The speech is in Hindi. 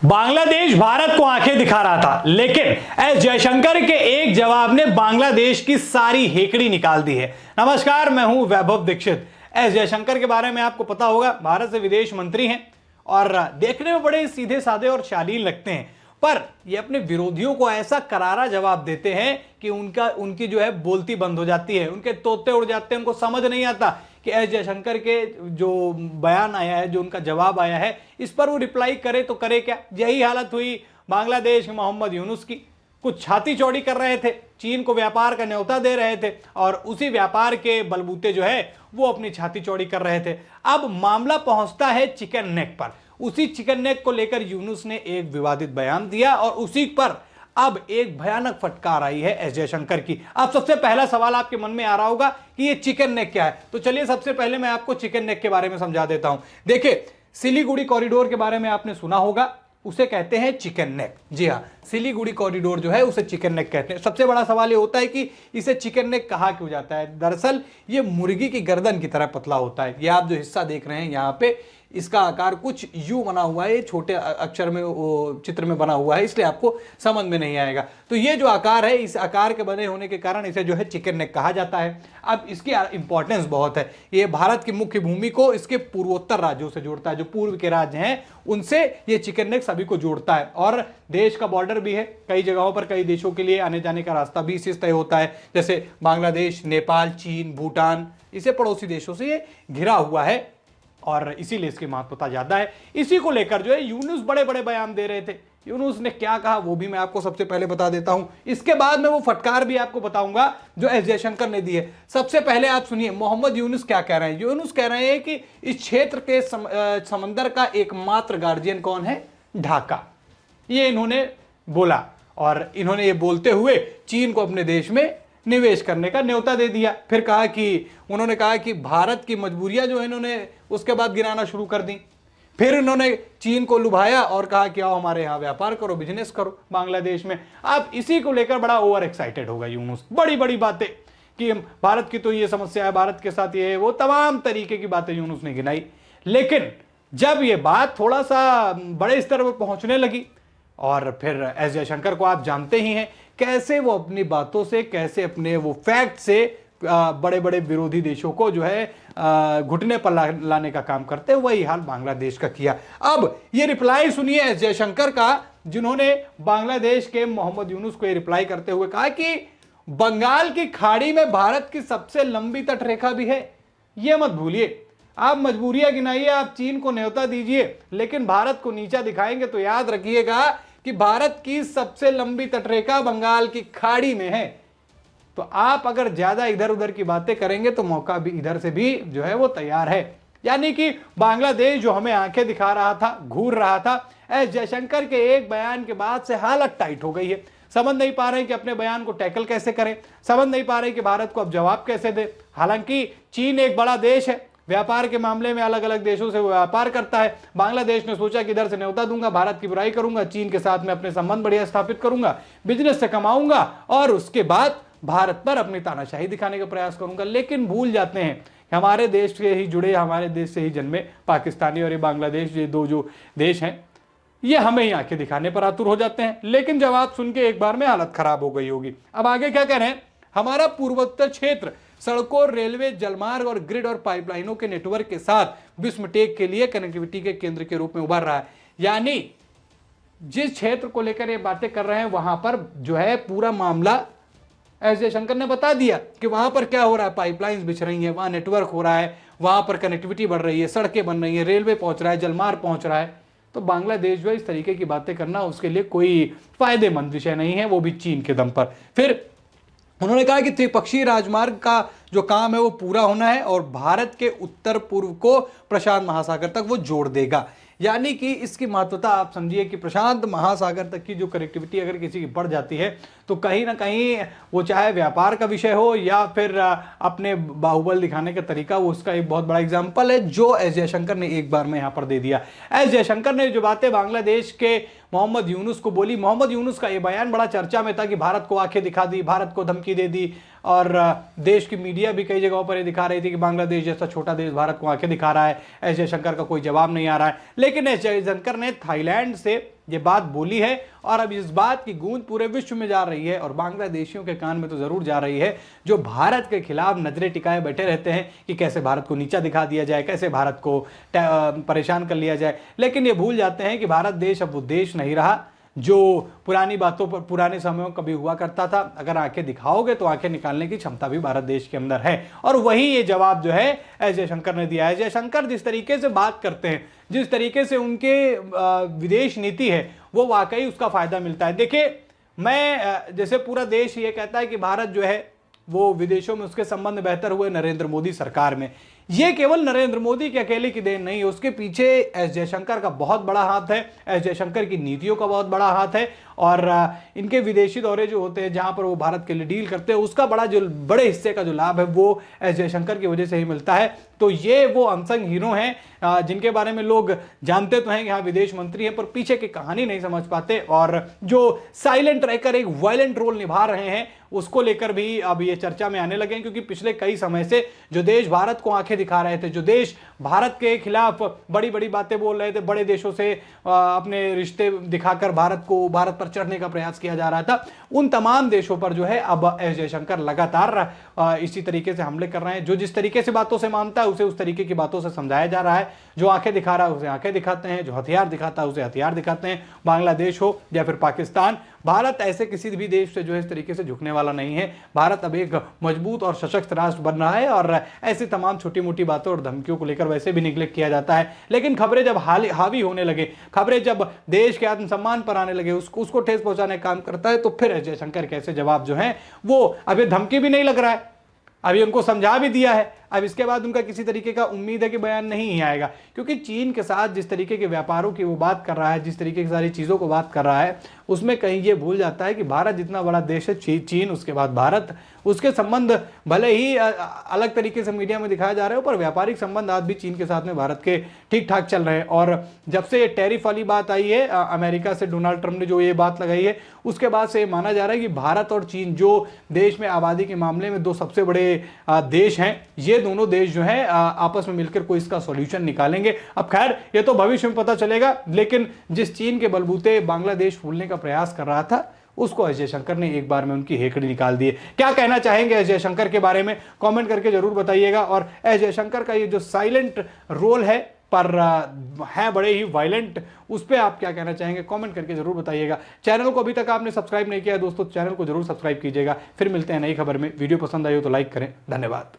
बांग्लादेश भारत को आंखें दिखा रहा था, लेकिन एस जयशंकर के एक जवाब ने बांग्लादेश की सारी हेकड़ी निकाल दी है। नमस्कार, मैं हूं वैभव दीक्षित। एस जयशंकर के बारे में आपको पता होगा, भारत से विदेश मंत्री हैं और देखने में बड़े सीधे साधे और शालीन लगते हैं, पर ये अपने विरोधियों को ऐसा करारा जवाब देते हैं कि उनकी जो है बोलती बंद हो जाती है, उनके तोते उड़ जाते हैं। उनको समझ नहीं आता कि एस जयशंकर के जो बयान आया है, जो उनका जवाब आया है, इस पर वो रिप्लाई करे तो करे क्या। यही हालत हुई बांग्लादेश के मोहम्मद यूनुस की। कुछ छाती चौड़ी कर रहे थे, चीन को व्यापार का न्योता दे रहे थे और उसी व्यापार के बलबूते जो है वो अपनी छाती चौड़ी कर रहे थे। अब मामला पहुंचता है चिकन नेक पर। उसी चिकन नेक को लेकर यूनुस ने एक विवादित बयान दिया और उसी पर अब एक भयानक फटकार आई है एस जयशंकर की। अब सबसे पहला सवाल आपके मन में आ रहा होगा कि ये चिकन नेक क्या है, तो चलिए सबसे पहले मैं आपको चिकन नेक के बारे में समझा देता हूं। देखिए, सिलीगुड़ी कॉरिडोर के बारे में आपने सुना होगा, उसे कहते हैं चिकन नेक। जी हाँ, सिलीगुड़ी कॉरिडोर जो है उसे चिकन नेक कहते हैं। सबसे बड़ा सवाल ये होता है कि इसे चिकन नेक कहा क्यों जाता है। दरअसल ये मुर्गी की गर्दन की तरह पतला होता है। ये आप जो हिस्सा देख रहे हैं यहाँ पे, इसका आकार कुछ यू बना हुआ है, छोटे अक्षर में वो चित्र में बना हुआ है, इसलिए आपको समझ में नहीं आएगा। तो ये जो आकार है, इस आकार के बने होने के कारण इसे जो है चिकन नेक कहा जाता है। अब इसकी इंपॉर्टेंस बहुत है। ये भारत की मुख्य भूमि को इसके पूर्वोत्तर राज्यों से जोड़ता है। जो पूर्व के राज्य हैं उनसे ये चिकन नेक सभी को जोड़ता है और देश का बॉर्डर भी है। कई जगहों पर कई देशों के लिए आने जाने का रास्ता भी इसी से तय होता है, जैसे बांग्लादेश, नेपाल, चीन, भूटान, इसे पड़ोसी देशों से ये घिरा हुआ है और इसीलिए इसकी महत्वता ज्यादा है। इसी को लेकर जो है यूनुस बड़े बड़े बयान दे रहे थे। यूनुस ने क्या कहा वो भी मैं आपको सबसे पहले बता देता हूं, इसके बाद मैं वो फटकार भी आपको बताऊंगा जो एस जयशंकर ने दी है। सबसे पहले आप सुनिए मोहम्मद यूनुस क्या कह रहे हैं। यूनुस कह रहे हैं कि इस क्षेत्र के समंदर का एकमात्र गार्जियन कौन है? ढाका। ये इन्होंने बोला और इन्होंने ये बोलते हुए चीन को अपने देश में निवेश करने का न्योता दे दिया। फिर उन्होंने कहा कि भारत की मजबूरियां जो है इन्होंने उसके बाद गिनाना शुरू कर दी। फिर इन्होंने चीन को लुभाया और कहा कि आओ हमारे यहाँ व्यापार करो, बिजनेस करो बांग्लादेश में। अब इसी को लेकर बड़ा ओवर एक्साइटेड होगा यूनुस, बड़ी बड़ी बातें कि भारत की तो ये समस्या है, भारत के साथ ये है, वो तमाम तरीके की बातें यूनुस ने गिनाई। लेकिन जब ये बात थोड़ा सा बड़े स्तर पर पहुंचने लगी और फिर एस जयशंकर को आप जानते ही हैं कैसे वो अपनी बातों से, कैसे अपने वो फैक्ट से बड़े बड़े विरोधी देशों को जो है घुटने पर लाने का काम करते हैं। वही हाल बांग्लादेश का किया। अब ये रिप्लाई सुनिए एस जयशंकर का, जिन्होंने बांग्लादेश के मोहम्मद यूनुस को ये रिप्लाई करते हुए कहा कि बंगाल की खाड़ी में भारत की सबसे लंबी तटरेखा भी है। ये मत भूलिए, आप मजबूरियां गिनाइए, आप चीन को न्योता दीजिए, लेकिन भारत को नीचा दिखाएंगे तो याद रखिएगा कि भारत की सबसे लंबी तटरेखा बंगाल की खाड़ी में है। तो आप अगर ज्यादा इधर उधर की बातें करेंगे तो मौका भी इधर से भी जो है वो तैयार है। यानी कि बांग्लादेश जो हमें आंखें दिखा रहा था, घूर रहा था, एस जयशंकर के एक बयान के बाद से हालत टाइट हो गई है। समझ नहीं पा रहे कि अपने बयान को टैकल कैसे करें, समझ नहीं पा रहे कि भारत को अब जवाब कैसे दे। हालांकि चीन एक बड़ा देश है, व्यापार के मामले में अलग अलग देशों से व्यापार करता है। बांग्लादेश ने सोचा कि इधर से न्योता दूंगा, भारत की बुराई करूंगा, चीन के साथ में अपने संबंध बढ़िया स्थापित करूंगा, बिजनेस से कमाऊंगा और उसके बाद भारत पर अपनी तानाशाही दिखाने का प्रयास करूंगा। लेकिन भूल जाते हैं कि हमारे देश से ही जुड़े, हमारे देश से ही जन्मे पाकिस्तानी और ये बांग्लादेश, ये दो जो देश हैं, ये हमें ही आंखें दिखाने पर आतुर हो जाते हैं। लेकिन जवाब सुन के एक बार में हालत खराब हो गई होगी। अब आगे क्या कह रहे हैं? हमारा पूर्वोत्तर क्षेत्र सड़कों, रेलवे, जलमार्ग और ग्रिड और पाइपलाइनों के नेटवर्क के साथ विश्व टेक के लिए कनेक्टिविटी के केंद्र के रूप में उभर रहा है। यानी जिस क्षेत्र को लेकर ये बातें कर रहे हैं वहां पर जो है पूरा मामला एस जयशंकर ने बता दिया कि वहां पर क्या हो रहा है। पाइपलाइंस बिछ रही हैं, वहां नेटवर्क हो रहा है, वहां पर कनेक्टिविटी बढ़ रही है, सड़कें बन रही हैं, रेलवे पहुंच रहा है, जलमार्ग पहुंच रहा है। तो बांग्लादेश जो है इस तरीके की बातें करना उसके लिए कोई फायदेमंद विषय नहीं है, वो भी चीन के दम पर। फिर उन्होंने कहा कि त्रिपक्षीय राजमार्ग का जो काम है वो पूरा होना है और भारत के उत्तर पूर्व को प्रशांत महासागर तक वो जोड़ देगा। यानी कि इसकी महत्वता आप समझिए कि प्रशांत महासागर तक की जो कनेक्टिविटी अगर किसी की बढ़ जाती है तो कहीं ना कहीं वो चाहे व्यापार का विषय हो या फिर अपने बाहुबल दिखाने का तरीका, वो उसका एक बहुत बड़ा एग्जाम्पल है जो एस जयशंकर ने एक बार में यहाँ पर दे दिया। एस जयशंकर ने जो बातें बांग्लादेश के मोहम्मद यूनुस को बोली, मोहम्मद यूनुस का ये बयान बड़ा चर्चा में था कि भारत को आंखें दिखा दी, भारत को धमकी दे दी और देश की मीडिया भी कई जगहों पर ये दिखा रही थी कि बांग्लादेश जैसा छोटा देश भारत को आंखें दिखा रहा है, एस जयशंकर का कोई जवाब नहीं आ रहा है। लेकिन एस जयशंकर ने थाईलैंड से ये बात बोली है और अब इस बात की गूंज पूरे विश्व में जा रही है और बांग्लादेशियों के कान में तो जरूर जा रही है, जो भारत के खिलाफ नजरें टिकाए बैठे रहते हैं कि कैसे भारत को नीचा दिखा दिया जाए, कैसे भारत को परेशान कर लिया जाए। लेकिन ये भूल जाते हैं कि भारत देश अब वो देश नहीं रहा जो पुरानी बातों पर, पुराने समयों कभी हुआ करता था। अगर आंखें दिखाओगे तो आंखें निकालने की क्षमता भी भारत देश के अंदर है और वही ये जवाब जो है एस जयशंकर ने दिया है। जयशंकर जिस तरीके से बात करते हैं, जिस तरीके से उनके विदेश नीति है, वो वाकई उसका फायदा मिलता है। देखिए, मैं जैसे पूरा देश ये कहता है कि भारत जो है वो विदेशों में उसके संबंध बेहतर हुए नरेंद्र मोदी सरकार में, ये केवल नरेंद्र मोदी के अकेले की देन नहीं है, उसके पीछे एस जयशंकर का बहुत बड़ा हाथ है, एस जयशंकर की नीतियों का बहुत बड़ा हाथ है और इनके विदेशी दौरे जो होते हैं जहां पर वो भारत के लिए डील करते हैं, उसका बड़े हिस्से का जो लाभ है वो एस जयशंकर की वजह से ही मिलता है। तो ये वो अनसंग हीरो हैं जिनके बारे में लोग जानते तो हैं कि हाँ विदेश मंत्री हैं, पर पीछे की कहानी नहीं समझ पाते और जो साइलेंट रहकर एक वायलेंट रोल निभा रहे हैं उसको लेकर भी अब ये चर्चा में आने लगे हैं। क्योंकि पिछले कई समय से जो देश भारत को आंखें दिखा रहे थे, जो देश भारत के खिलाफ बड़ी बड़ी बातें बोल रहे थे, बड़े देशों से अपने रिश्ते दिखाकर भारत पर चढ़ने का प्रयास किया जा रहा था, उन तमाम देशों पर जो है अब एस जयशंकर लगातार इसी तरीके से हमले कर रहे हैं। जो जिस तरीके से बातों से मानता है उसे उस तरीके की बातों से समझाया जा रहा है, जो आंखें दिखा रहा है उसे आंखें दिखाते हैं, जो हथियार दिखाता है उसे हथियार दिखाते हैं। बांग्लादेश हो या फिर पाकिस्तान, भारत ऐसे किसी भी देश से जो है इस तरीके से झुकने वाला नहीं है। भारत अब एक मजबूत और सशक्त राष्ट्र बन रहा है और ऐसी तमाम छोटी मोटी बातों और धमकियों को लेकर वैसे भी निगलेक्ट किया जाता है। लेकिन खबरें जब हावी होने लगे, खबरें जब देश के आत्मसम्मान पर आने लगे, उसको ठेस पहुंचाने का काम करता है, तो फिर एस जयशंकर के ऐसे जवाब जो है वो अभी धमकी भी नहीं लग रहा है, अभी उनको समझा भी दिया है। अब इसके बाद उनका किसी तरीके का उम्मीद है कि बयान नहीं ही आएगा, क्योंकि चीन के साथ जिस तरीके के व्यापारों की वो बात कर रहा है, जिस तरीके की सारी चीज़ों को बात कर रहा है, उसमें कहीं ये भूल जाता है कि भारत जितना बड़ा देश है, चीन उसके बाद भारत, उसके संबंध भले ही अलग तरीके से मीडिया में दिखाया जा रहा है, पर व्यापारिक संबंध आज भी चीन के साथ में भारत के ठीक ठाक चल रहे हैं। और जब से ये टैरिफ वाली बात आई है अमेरिका से, डोनाल्ड ट्रंप ने जो ये बात लगाई है, उसके बाद से माना जा रहा है कि भारत और चीन जो देश में आबादी के मामले में दो सबसे बड़े देश हैं, ये दोनों देश जो हैं आपस में मिलकर कोई इसका सॉल्यूशन निकालेंगे। अब खैर ये तो भविष्य में पता चलेगा, लेकिन जिस चीन के बलबूते बांग्लादेश फूलने का प्रयास कर रहा था, उसको एस जयशंकर ने एक बार में उनकी हेकड़ी निकाल दी है। क्या कहना चाहेंगे एस जयशंकर के बारे में, कमेंट करके जरूर बताइएगा। और एस जयशंकर का ये जो साइलेंट रोल है पर है बड़े ही वायलेंट, उस पर आप क्या कहना चाहेंगे, कमेंट करके जरूर बताइएगा। चैनल को अभी तक आपने सब्सक्राइब नहीं किया है दोस्तों, चैनल को जरूर सब्सक्राइब कीजिएगा। फिर मिलते हैं नई खबर में। वीडियो पसंद आई हो तो लाइक करें। धन्यवाद।